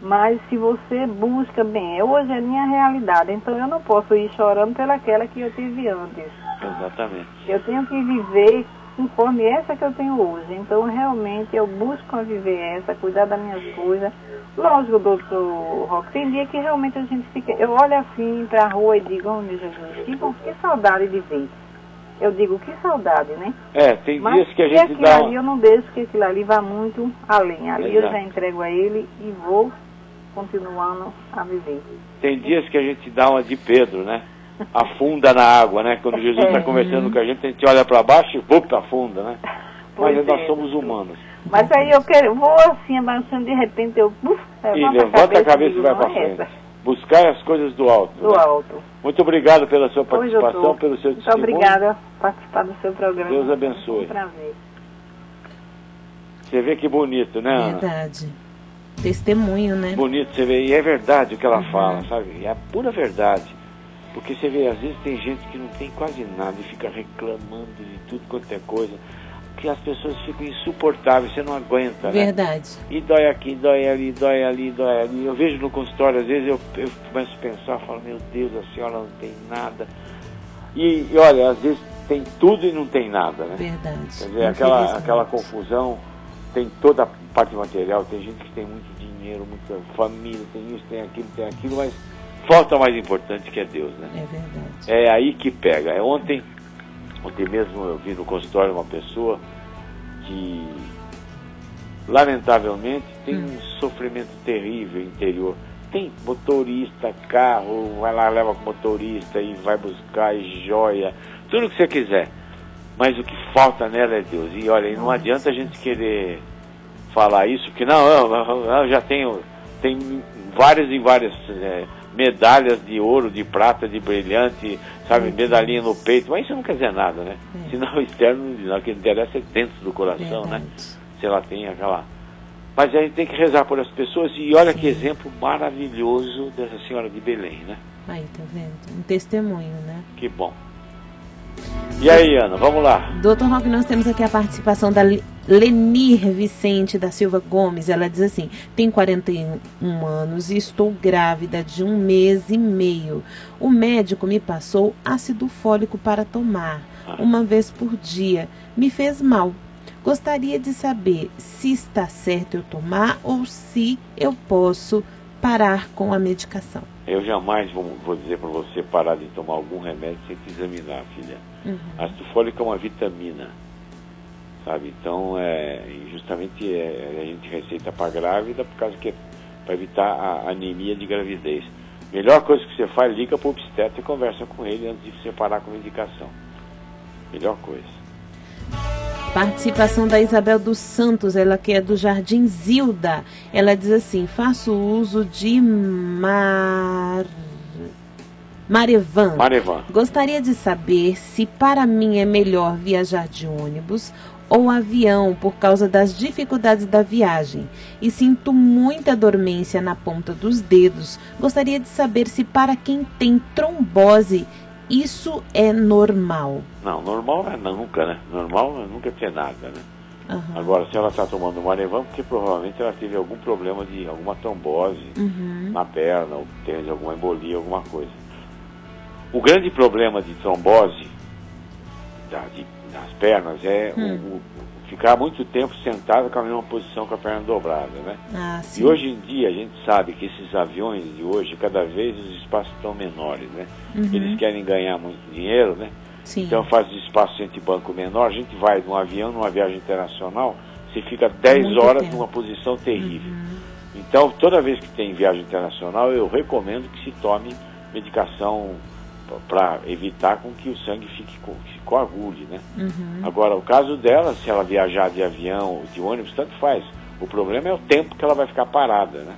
Mas se você busca bem, hoje é a minha realidade, então eu não posso ir chorando pelaquela que eu tive antes. Exatamente. Eu tenho que viver conforme essa que eu tenho hoje. Então realmente eu busco viver essa, cuidar das minhas coisas. Lógico, doutor Roque, tem dia que realmente a gente fica... Eu olho assim pra rua e digo, oh meu Jesus, que saudade de ver. Eu digo, que saudade, né? Tem mas dias que a gente dá... ali eu não deixo que aquilo ali vá muito além. Ali Exato. Eu já entrego a ele e vou continuando a viver. Tem dias que a gente dá uma de Pedro, né? Afunda na água, né? Quando Jesus está conversando com a gente olha para baixo e afunda, né? Mas nós somos humanos. Mas aí vou assim, abaixando, de repente eu... levanta a cabeça e vai para frente. Buscar as coisas do alto. Do alto. Muito obrigado pela sua participação, pelo seu testemunho. Muito obrigada por participar do seu programa. Deus abençoe. É um prazer. Você vê que bonito, né, Ana? Verdade. Testemunho, né? Bonito, você vê. E é verdade o que ela fala, sabe? É a pura verdade. Porque você vê, às vezes tem gente que não tem quase nada e fica reclamando de tudo quanto é coisa. Que as pessoas ficam insuportáveis, você não aguenta, Verdade. Né? E dói aqui, dói ali, dói ali, dói ali. Eu vejo no consultório, às vezes eu começo a pensar, falo, meu Deus, a senhora não tem nada. E olha, às vezes tem tudo e não tem nada, né? Verdade. Quer dizer, aquela confusão, tem toda a parte material, tem gente que tem muito dinheiro, muita família, tem isso, tem aquilo, mas falta o mais importante que é Deus, né? É verdade. É aí que pega. Ontem mesmo eu vi no consultório uma pessoa que, lamentavelmente, tem um sofrimento terrível interior. Tem motorista, carro, vai lá, leva com o motorista e vai buscar e joia, tudo que você quiser. Mas o que falta nela é Deus. E olha, não adianta a gente querer falar isso, porque eu já tenho várias medalhas de ouro, de prata, de brilhante, sabe, medalhinha no peito, mas isso não quer dizer nada, né? Sinal externo, o que interessa é dentro do coração, né? Se ela tem aquela... Mas a gente tem que rezar por as pessoas, e olha que exemplo maravilhoso dessa senhora de Belém, né? Aí, tá vendo? Um testemunho, né? Que bom. E aí, Ana, vamos lá. Doutor Roque, nós temos aqui a participação da Lenir Vicente da Silva Gomes. Ela diz assim: tenho 41 anos e estou grávida de 1 mês e meio. O médico me passou ácido fólico para tomar 1 vez por dia. Me fez mal. Gostaria de saber se está certo eu tomar ou se eu posso parar com a medicação. Eu jamais vou dizer para você parar de tomar algum remédio sem te examinar, filha. Ácido fólico é uma vitamina, sabe? Então, justamente a gente receita para grávida por causa que é para evitar a anemia de gravidez. Melhor coisa que você faz, liga para o obstetra e conversa com ele antes de você parar com a medicação. Melhor coisa. Participação da Isabel dos Santos, ela que é do Jardim Zilda. Ela diz assim: faço uso de Marevan. Gostaria de saber se para mim é melhor viajar de ônibus ou avião por causa das dificuldades da viagem. E sinto muita dormência na ponta dos dedos. Gostaria de saber se para quem tem trombose isso é normal. Não, normal é nunca, né? Normal é nunca ter nada, né? Agora, se ela está tomando Marevan, porque provavelmente ela teve algum problema de alguma trombose na perna, ou teve alguma embolia, alguma coisa. O grande problema de trombose das pernas é ficar muito tempo sentado com a mesma posição, com a perna dobrada, né? Sim. E hoje em dia a gente sabe que esses aviões de hoje, cada vez os espaços estão menores, né? Eles querem ganhar muito dinheiro, né? Sim. Então faz o espaço entre banco menor, a gente vai num avião, numa viagem internacional, você fica 10 horas numa posição terrível. Então, toda vez que tem viagem internacional, eu recomendo que se tome medicação para evitar com que o sangue se coagule, né? Agora, o caso dela, se ela viajar de avião ou de ônibus, tanto faz. O problema é o tempo que ela vai ficar parada, né?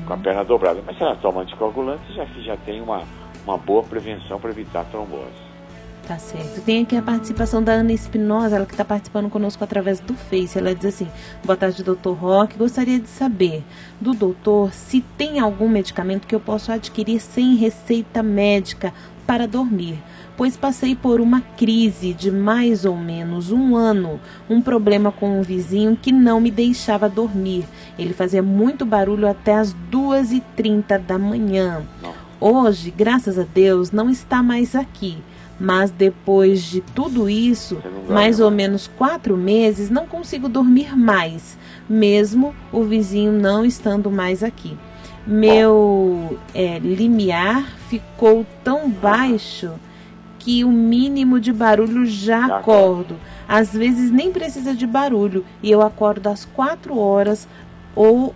Com a perna dobrada. Mas se ela toma anticoagulante, já tem uma boa prevenção para evitar trombose. Tá certo. Tem aqui a participação da Ana Espinosa, ela que está participando conosco através do Face. Ela diz assim: boa tarde, doutor Roque. Gostaria de saber do doutor se tem algum medicamento que eu possa adquirir sem receita médica para dormir, pois passei por uma crise de mais ou menos 1 ano, um problema com um vizinho que não me deixava dormir. Ele fazia muito barulho até as 2h30 da manhã. Hoje, graças a Deus, não está mais aqui. Mas depois de tudo isso, mais ou menos 4 meses, não consigo dormir mais, mesmo o vizinho não estando mais aqui. Meu limiar ficou tão baixo que o mínimo de barulho já acordo. Às vezes nem precisa de barulho e eu acordo às 4 horas ou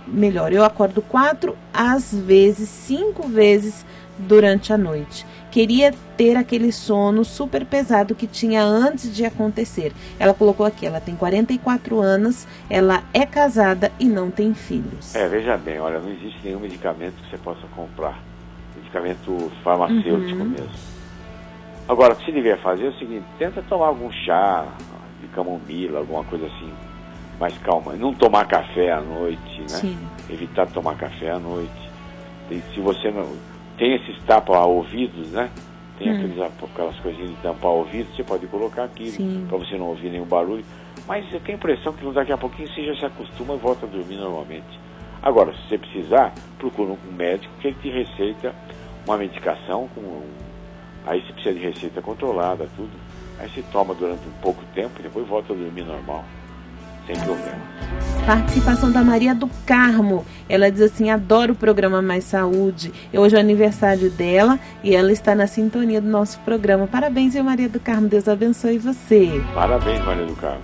melhor, eu acordo 4, às vezes 5 vezes durante a noite. Queria ter aquele sono super pesado que tinha antes de acontecer. Ela colocou aqui, ela tem 44 anos, ela é casada e não tem filhos. Veja bem, olha, não existe nenhum medicamento que você possa comprar. Medicamento farmacêutico mesmo. Agora, o que você deveria fazer é o seguinte: tenta tomar algum chá de camomila, alguma coisa assim, mais calma. Não tomar café à noite, né? Sim. Evitar tomar café à noite. E se você não... Tem esses tapa-ouvidos, né? Tem aquelas coisinhas de tampar ouvidos, você pode colocar aqui para você não ouvir nenhum barulho. Mas eu tenho a impressão que daqui a pouquinho você já se acostuma e volta a dormir normalmente. Agora, se você precisar, procura um médico que ele te receita uma medicação, aí você precisa de receita controlada, tudo. Aí você toma durante um pouco tempo e depois volta a dormir normal, sem problema. Participação da Maria do Carmo. Ela diz assim: adoro o programa Mais Saúde. Hoje é o aniversário dela e ela está na sintonia do nosso programa. Parabéns, Maria do Carmo. Deus abençoe você. Parabéns, Maria do Carmo.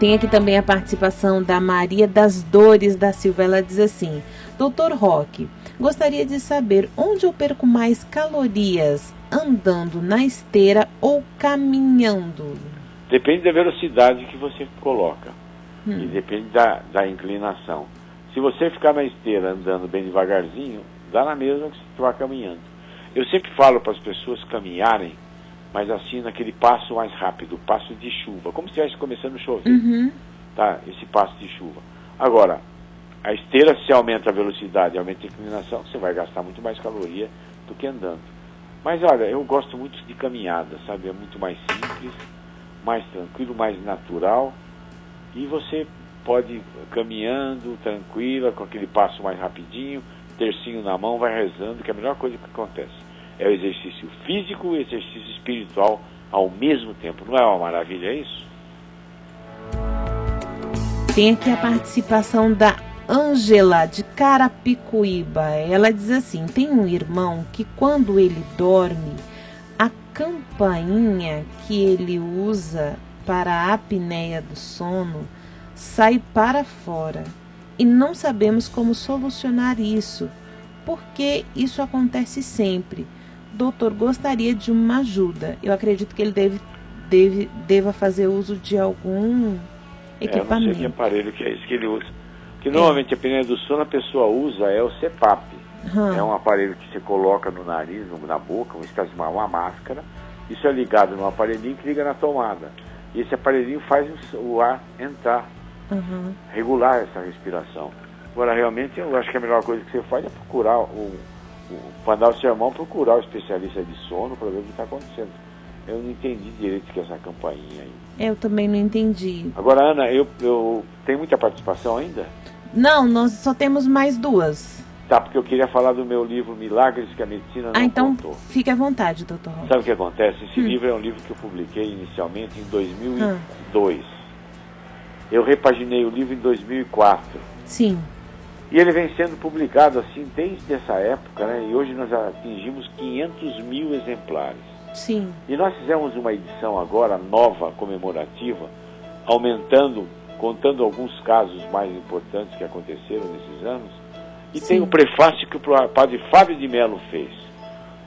Tem aqui também a participação da Maria das Dores da Silva. Ela diz assim: doutor Roque, gostaria de saber onde eu perco mais calorias, andando na esteira ou caminhando? Depende da velocidade que você coloca. E depende da inclinação. Se você ficar na esteira andando bem devagarzinho, dá na mesma que se estiver caminhando. Eu sempre falo para as pessoas caminharem, mas assim naquele passo mais rápido, passo de chuva, como se estivesse começando a chover, tá? Esse passo de chuva. Agora, a esteira, se aumenta a velocidade, aumenta a inclinação, você vai gastar muito mais caloria do que andando. Mas olha, eu gosto muito de caminhada, sabe? É muito mais simples, mais tranquilo, mais natural. E você pode ir caminhando, tranquila, com aquele passo mais rapidinho, tercinho na mão, vai rezando, que é a melhor coisa que acontece. É o exercício físico e o exercício espiritual ao mesmo tempo. Não é uma maravilha isso? Tem aqui a participação da Ângela, de Carapicuíba. Ela diz assim: tem um irmão que quando ele dorme, a campainha que ele usa para a apneia do sono sai para fora e não sabemos como solucionar isso, porque isso acontece sempre. Doutor, gostaria de uma ajuda. Eu acredito que ele deva fazer uso de algum equipamento. Eu não sei que aparelho que é esse que ele usa. Que normalmente a apneia do sono a pessoa usa é o CPAP. É um aparelho que você coloca no nariz, na boca, uma espécie de uma máscara. Isso é ligado num aparelhinho que liga na tomada. E esse aparelhinho faz o ar entrar, regular essa respiração. Agora, realmente, eu acho que a melhor coisa que você faz é procurar, mandar o seu irmão procurar o especialista de sono para ver o que está acontecendo. Eu não entendi direito que é essa campainha aí. Eu também não entendi. Agora, Ana, eu tenho muita participação ainda? Não, nós só temos mais 2. Tá, porque eu queria falar do meu livro Milagres que a Medicina Não Contou. Fique à vontade, doutor. Sabe o que acontece? Esse livro é um livro que eu publiquei inicialmente em 2002. Eu repaginei o livro em 2004. Sim. E ele vem sendo publicado assim desde essa época, né? E hoje nós atingimos 500 mil exemplares. Sim. E nós fizemos uma edição agora, nova, comemorativa, aumentando, contando alguns casos mais importantes que aconteceram nesses anos. E tem o prefácio que o padre Fábio de Mello fez.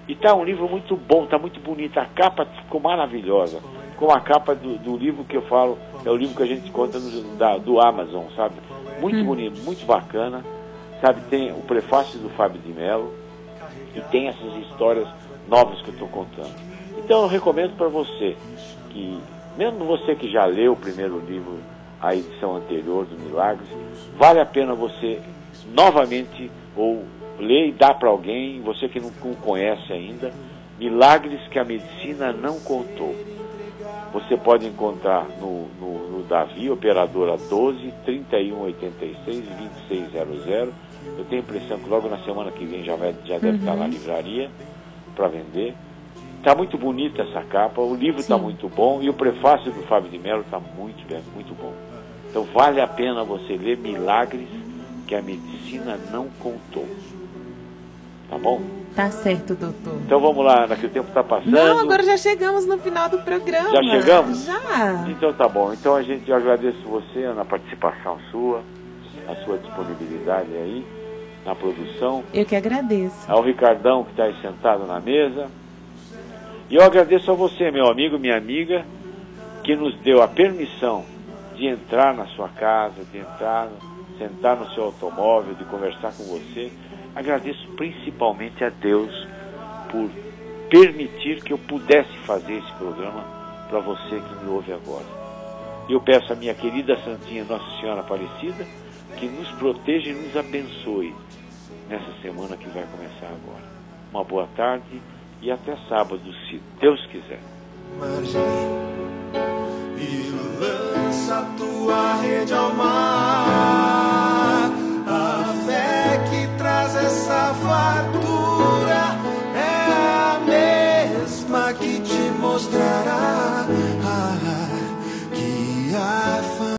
E tá um livro muito bom, tá muito bonito. A capa ficou maravilhosa. Com a capa do livro que eu falo, é o livro que a gente conta do Amazon, sabe? Muito bonito, muito bacana. Sabe, tem o prefácio do Fábio de Mello e tem essas histórias novas que eu estou contando. Então eu recomendo para você, que mesmo você que já leu o primeiro livro, a edição anterior do Milagres, vale a pena você novamente ou ler e dar para alguém, você que não conhece ainda, Milagres que a Medicina Não Contou. Você pode encontrar no Davi, operadora 12 3186 2600. Eu tenho a impressão que logo na semana que vem já deve estar na livraria para vender. Está muito bonita essa capa, o livro está muito bom e o prefácio do Fábio de Mello está muito bom. Então vale a pena você ler Milagres que a Medicina Não Contou. Tá bom? Tá certo, doutor. Então vamos lá, que o tempo está passando. Não, agora já chegamos no final do programa. Já chegamos? Já. Então tá bom. Então eu agradeço você na participação sua, a sua disponibilidade aí, na produção. Eu que agradeço. Ao Ricardão que está aí sentado na mesa. E eu agradeço a você, meu amigo, minha amiga, que nos deu a permissão de entrar na sua casa, de sentar no seu automóvel, de conversar com você. Agradeço principalmente a Deus por permitir que eu pudesse fazer esse programa para você que me ouve agora. E eu peço à minha querida Santinha Nossa Senhora Aparecida que nos proteja e nos abençoe nessa semana que vai começar agora. Uma boa tarde e até sábado, se Deus quiser. E lança tua rede ao mar.